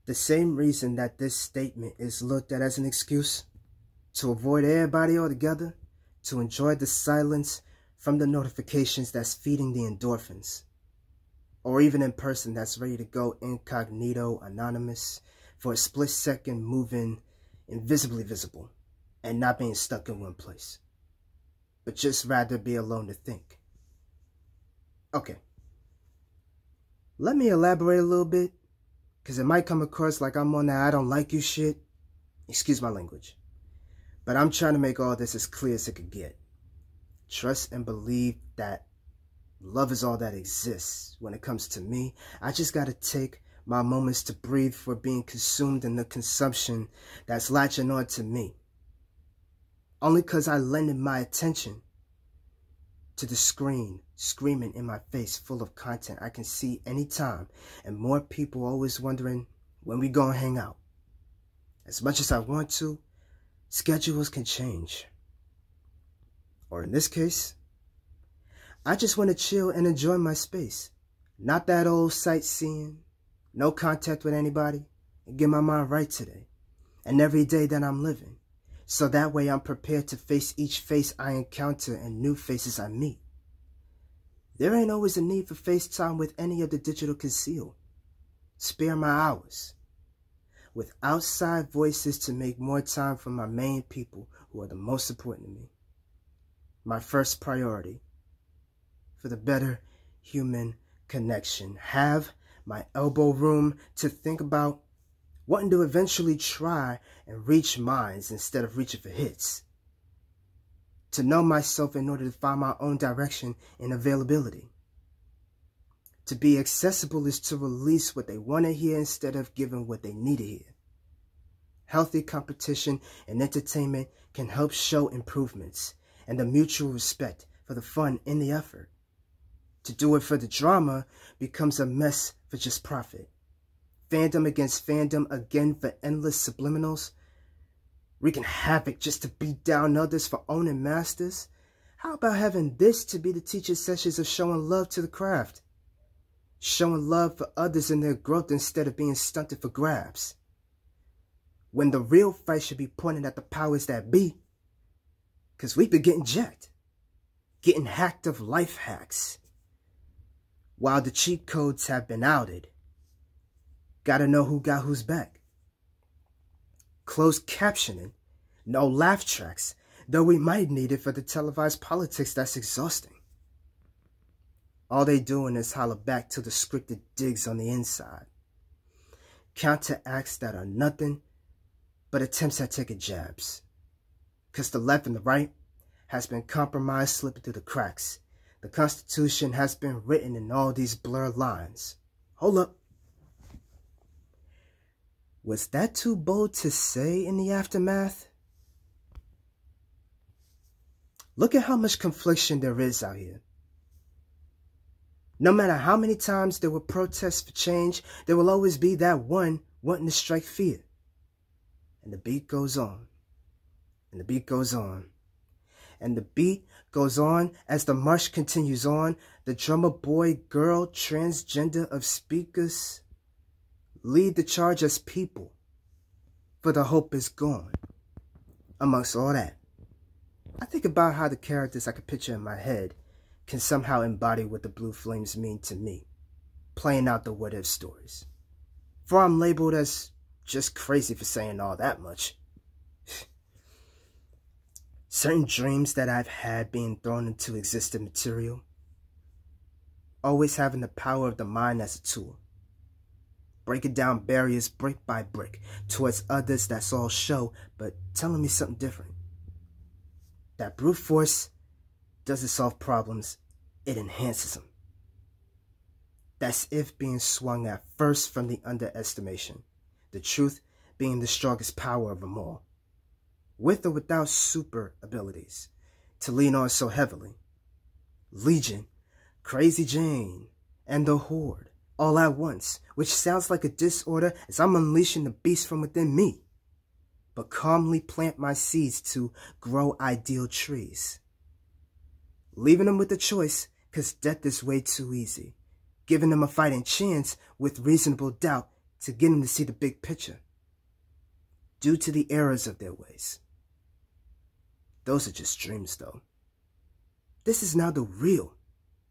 The same reason that this statement is looked at as an excuse to avoid everybody altogether, to enjoy the silence from the notifications that's feeding the endorphins, or even in person that's ready to go incognito, anonymous, for a split second moving invisibly visible and not being stuck in one place, but just rather be alone to think. Okay, let me elaborate a little bit, because it might come across like I'm on that I don't like you shit. Excuse my language. But I'm trying to make all this as clear as it could get. Trust and believe that love is all that exists. When it comes to me, I just gotta take my moments to breathe for being consumed in the consumption that's latching on to me. Only because I lended my attention to the screen screaming in my face full of content I can see anytime, and more people always wondering when we gonna hang out. As much as I want to, schedules can change. Or in this case, I just want to chill and enjoy my space. Not that old sightseeing, no contact with anybody, and get my mind right today and every day that I'm living. So that way I'm prepared to face each face I encounter and new faces I meet. There ain't always a need for FaceTime with any of the digital concealed. Spare my hours with outside voices to make more time for my main people who are the most important to me. My first priority for the better human connection. Have my elbow room to think about, wanting to eventually try and reach minds instead of reaching for hits. To know myself in order to find my own direction and availability. To be accessible is to release what they want to hear instead of giving what they need to hear. Healthy competition and entertainment can help show improvements and the mutual respect for the fun in the effort. To do it for the drama becomes a mess for just profit. Fandom against fandom again for endless subliminals, wreaking havoc just to beat down others for owning masters. How about having this to be the teacher sessions of showing love to the craft? Showing love for others in their growth instead of being stunted for grabs. When the real fight should be pointed at the powers that be. Because we've been getting jacked. Getting hacked of life hacks. While the cheat codes have been outed. Gotta know who got who's back. Closed captioning. No laugh tracks. Though we might need it for the televised politics that's exhausting. All they doing is holler back to the scripted digs on the inside. Counteracts that are nothing but attempts at taking jabs. Because the left and the right has been compromised slipping through the cracks. The Constitution has been written in all these blurred lines. Hold up. Was that too bold to say in the aftermath? Look at how much confliction there is out here. No matter how many times there were protests for change, there will always be that one wanting to strike fear. And the beat goes on. And the beat goes on. And the beat goes on as the march continues on. The drummer boy, girl, transgender of speakers lead the charge as people. For the hope is gone. Amongst all that, I think about how the characters I could picture in my head can somehow embody what the blue flames mean to me, playing out the what-if stories. For I'm labeled as just crazy for saying all that much. Certain dreams that I've had being thrown into existing material, always having the power of the mind as a tool, breaking down barriers brick by brick towards others that's all show, but telling me something different. That brute force doesn't solve problems, it enhances them. That's if being swung at first from the underestimation, the truth being the strongest power of them all. With or without super abilities to lean on so heavily. Legion, Crazy Jane, and the Horde all at once, which sounds like a disorder as I'm unleashing the beast from within me. But calmly plant my seeds to grow ideal trees. Leaving them with a choice, cause death is way too easy. Giving them a fighting chance with reasonable doubt to get them to see the big picture, due to the errors of their ways. Those are just dreams, though. This is now the real,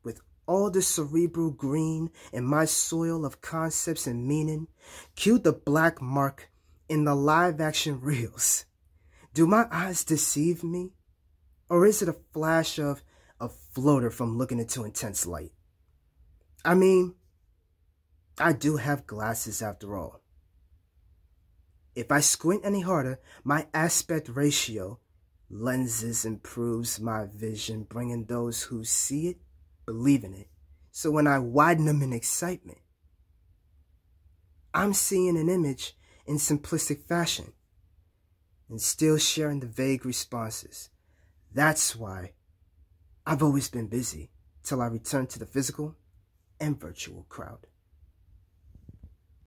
with all the cerebral green in my soil of concepts and meaning. Cue the black mark in the live-action reels. Do my eyes deceive me? Or is it a flash of a floater from looking into intense light? I mean, I do have glasses after all. If I squint any harder, my aspect ratio lenses improves my vision, bringing those who see it believe in it. So when I widen them in excitement, I'm seeing an image in simplistic fashion and still sharing the vague responses. That's why I've always been busy till I return to the physical and virtual crowd.